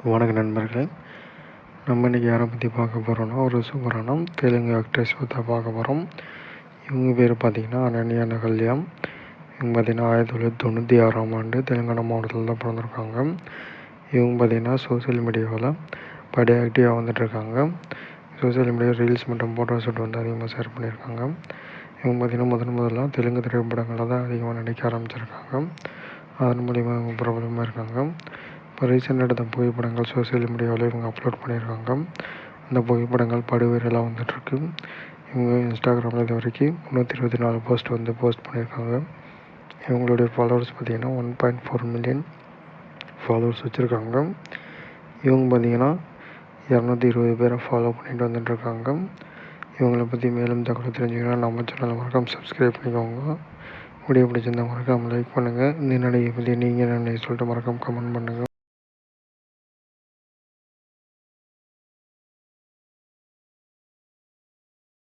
வணக்க நண்பர்களே. நம்ம இன்றைக்கி யாரை பற்றி பார்க்க போகிறோன்னா, ஒரு சூப்பரான தெலுங்கு ஆக்ட்ரஸ் பற்றி பார்க்க போகிறோம். இவங்க பேர் பார்த்திங்கன்னா அனன்யா நகல்யாம். இவங்க பார்த்திங்கன்னா 1996ஆம் ஆண்டு தெலுங்கானா மாவட்டத்தில் தான் பிறந்திருக்காங்க. இவங்க பார்த்திங்கன்னா சோசியல் மீடியாவில் படி ஆக்டிவாக வந்துட்டுருக்காங்க. சோசியல் மீடியா ரீல்ஸ் மற்றும் ஃபோட்டோ ஷூட் அதிகமாக ஷேர் பண்ணியிருக்காங்க. இவங்க பார்த்திங்கன்னா முதல்ல தெலுங்கு திரைப்படங்களில் தான் அதிகமாக நடிக்க ஆரம்பிச்சிருக்காங்க. அதன் மூலிமா இவங்க பிரபலமாக இருக்காங்க. இப்போ ரீசெண்டாக எடுத்த புகைப்படங்கள் சோசியல் மீடியாவில் இவங்க அப்லோட் பண்ணியிருக்காங்க. அந்த புகைப்படங்கள் படுவைரலாக வந்துட்டுருக்கு. இவங்க இன்ஸ்டாகிராமில் இது வரைக்கும் 324 போஸ்ட் பண்ணியிருக்காங்க. இவங்களுடைய ஃபாலோவர்ஸ் பார்த்திங்கன்னா 1.4 மில்லியன் ஃபாலோவர்ஸ் வச்சுருக்காங்க. இவங்க பார்த்திங்கன்னா 220 பேரை ஃபாலோ பண்ணிட்டு வந்துட்டுருக்காங்க. இவங்களை பற்றி மேலும் தகவல் தெரிஞ்சுக்கணும் நம்ம சேனலை மறக்காமல் சப்ஸ்கிரைப் பண்ணிக்கோங்க. வீடியோ பிடிச்சிருந்தா மறக்காமல் லைக் பண்ணுங்கள். இந்த நடிகை பற்றி நீங்கள் என்ன சொல்லிட்டு மறக்காமல் கமெண்ட் பண்ணுங்கள்.